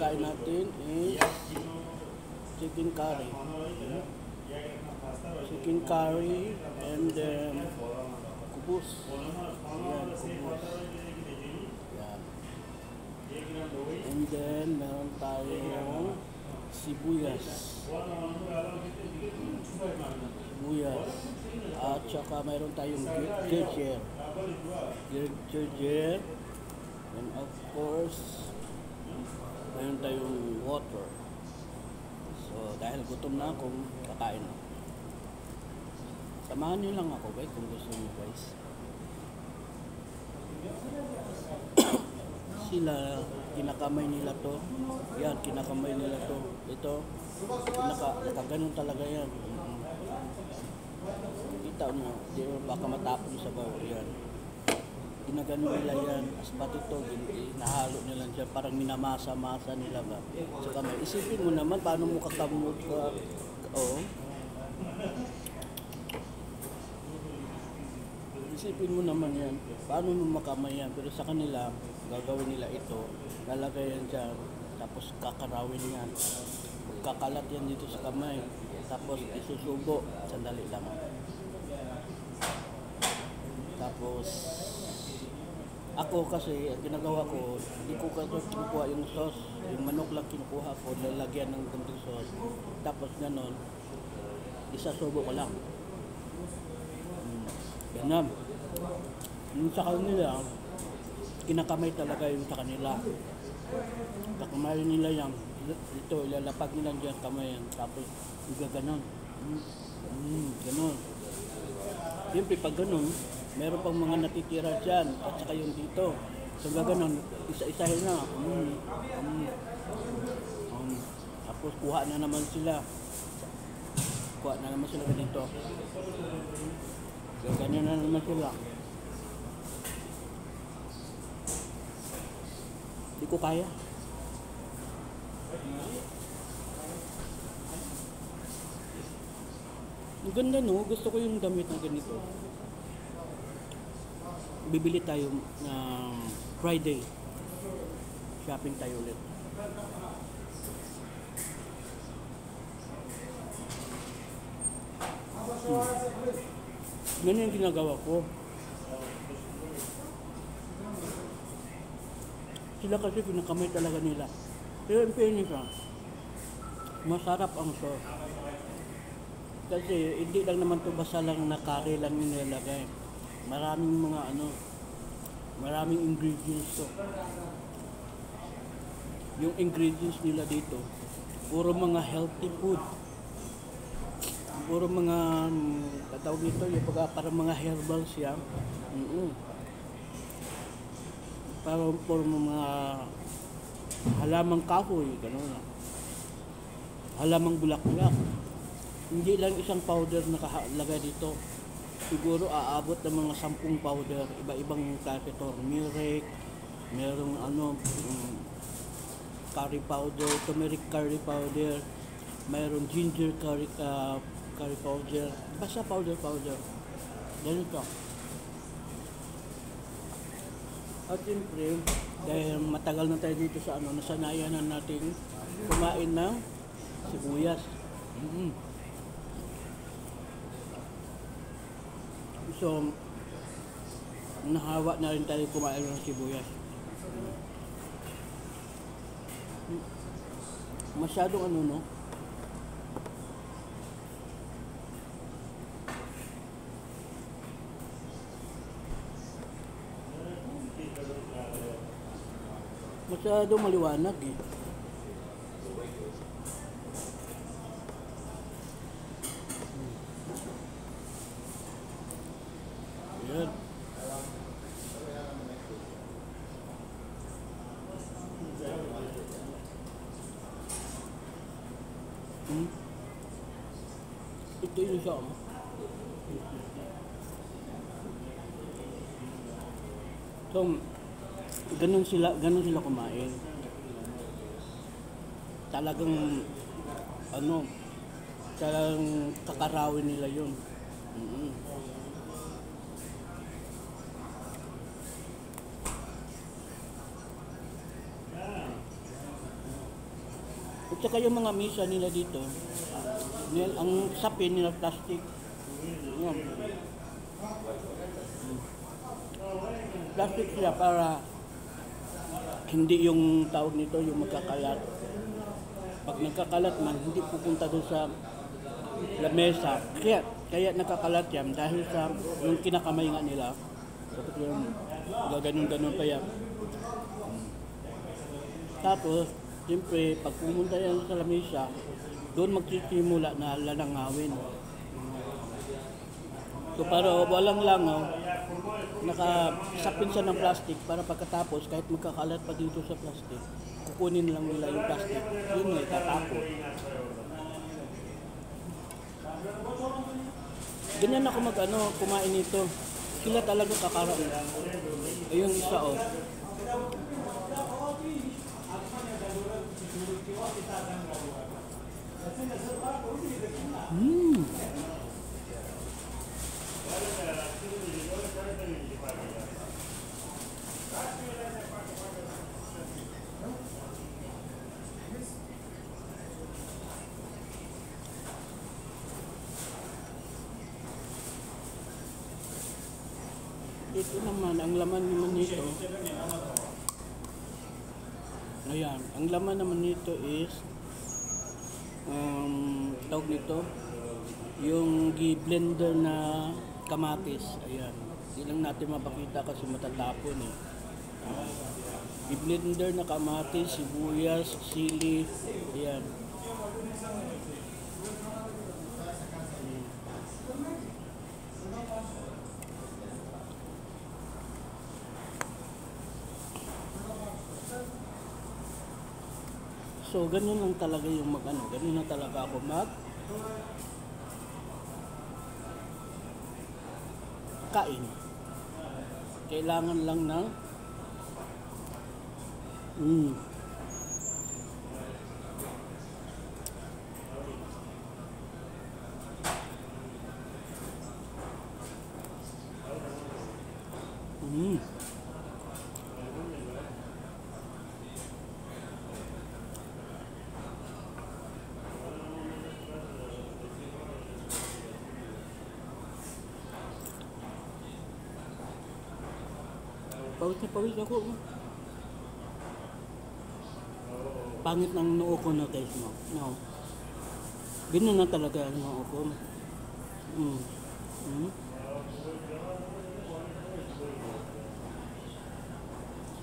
pagkain natin is chicken curry. Chicken curry and then kubus. Yan, kubus. Yan. And then meron tayong sibuyas. Sibuyas. At saka meron tayong ginger. Ginger. And of course, meron tayong water. So, dahil gutom na akong kakain na. Samahan niyo lang ako guys kung gusto niyo guys. Sila, kinakamay nila to. Yan, kinakamay nila to. Ito, nakaganon talaga yan. Kita nyo, di baka matapon sa bawah yan. Ginagano nila yan, as pati ito, nahalo nila dyan, parang minamasa-masa nila ba. So kami, isipin mo naman, paano mo kakamot ka, isipin mo naman yan, paano mo makamay yan, pero sa kanila, gagawin nila ito, lalagay yan dyan, tapos kakarawin yan, kakalat yan dito sa kamay, tapos isusubo, sandali lang. Tapos, ako kasi, ang ginagawa ko, hindi ko kinukuha yung sauce, yung manok lang kinukuha ko, lalagyan ng kunting sauce. Tapos ganon, isasubo ko lang. Ganon. Yung sa kanila, kinakamay talaga yung sa kanila. Kakamay nila yan, ito, ilalapag nila dyan kamay yan. Tapos, gaganon. Ganon. Siyempre, pag ganon, meron pang mga natitira dyan at saka yung dito. So gaganon, isa-isahin na. Tapos kuha na naman sila. Kuha na naman sila dito. Ganyan na naman sila. Hindi ko kaya. Ang ganda no, gusto ko yung damit na ganito. Bibili tayo ng Friday. Shopping tayo ulit. Ganyan yung ginagawa ko. Sila kasi pinakamay talaga nila. Pero in fairness masarap ang sauce. Kasi hindi lang naman ito basta lang na curry lang yung nilalagay. Maraming mga maraming ingredients to. Yung ingredients nila dito, puro mga healthy food. Puro mga, tatawag nito, yung parang mga herbals yan. Parang puro mga halamang kahoy, gano'n na. Halamang bulak-bulak. Hindi lang isang powder nakalagay dito. Siguro aabot ng mga 10 powder, iba-ibang klase to. Turmeric, merong curry powder, turmeric curry powder, mayroong ginger curry powder, basta powder. Ganito. At siyempre, dahil matagal na tayo dito sa nasanayan na natin kumain ng sibuyas. So, nahawa na rin tayo kumain ng sibuyas. Masyadong no? Masyadong maliwanag eh. Yan. Ito yung siya. So, ganun sila kumain. Talagang talagang kakarawin nila yun. Tsaka yung mga misa nila dito, ang sapin nila plastic. Yan. Plastic siya para hindi yung tawag nito yung magkakalat. Pag nagkakalat man, hindi pupunta doon sa lamesa. Kaya nakakalat yan dahil sa yung kinakamay nga nila. Tapos yung gaganon-ganon pa yan. Tapos, siyempre, pag pumunta yan sa lamesa, doon magsisimula na lalangawin. So, para walang langaw, nakasapin siya ng plastic para pagkatapos, kahit magkakalat pa dito sa plastic, kukunin lang nila yung plastic. Yun nga, itatapon. Ganyan ako kumain nito. Sila talaga kakaroon. Ayun isa oh. Ito naman, ang laman naman nito. Ayan, ang laman naman nito is tawag nito yung gi-blender na kamatis. Ayan, hindi lang natin mapakita kasi matatapon eh. Gi-blender na kamatis, sibuyas, sili. Ayan. So, ganyan lang talaga yung ganyan lang talaga ako kain. Kailangan lang ng Pawis na pawis ako. Pangit ng noo ko na guys mo. No. Ganyan na talaga ang noo ko.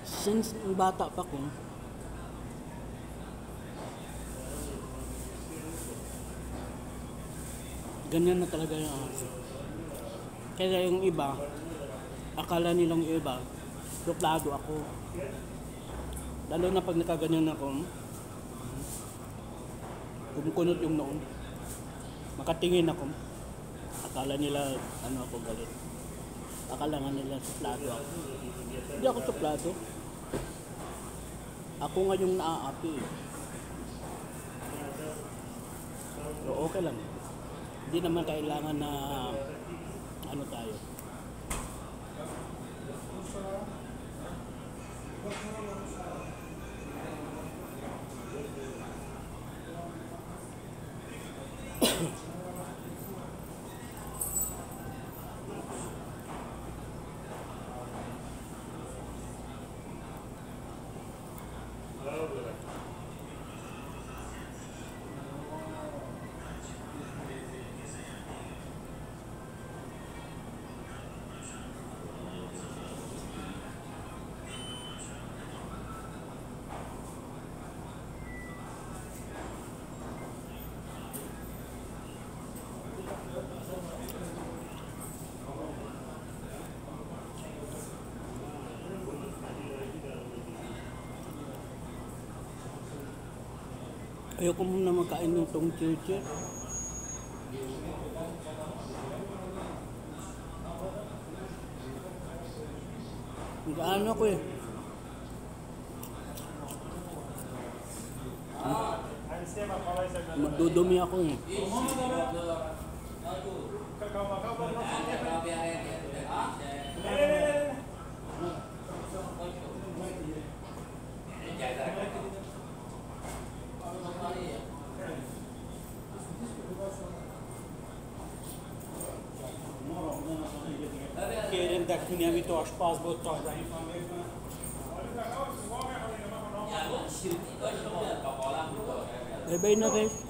Since bata pa ko, ganyan na talaga yung kaya yung iba, akala nilang yung iba, suplado ako. Lalo na pag nakaganyan ako, kumukunot yung noon. Makatingin ako. Akala nila, ako galit. Akala nga nila suplado ako. Hindi ako suplado. Ako nga yung naaapi. So okay lang. Hindi naman kailangan na tayo. Ayoko muna makain ng tong chiche. Ano ko eh. Magdudumi ako eh. देखनी अभी तो आसपास बहुत ताज़ा ही Bye-bye na guys.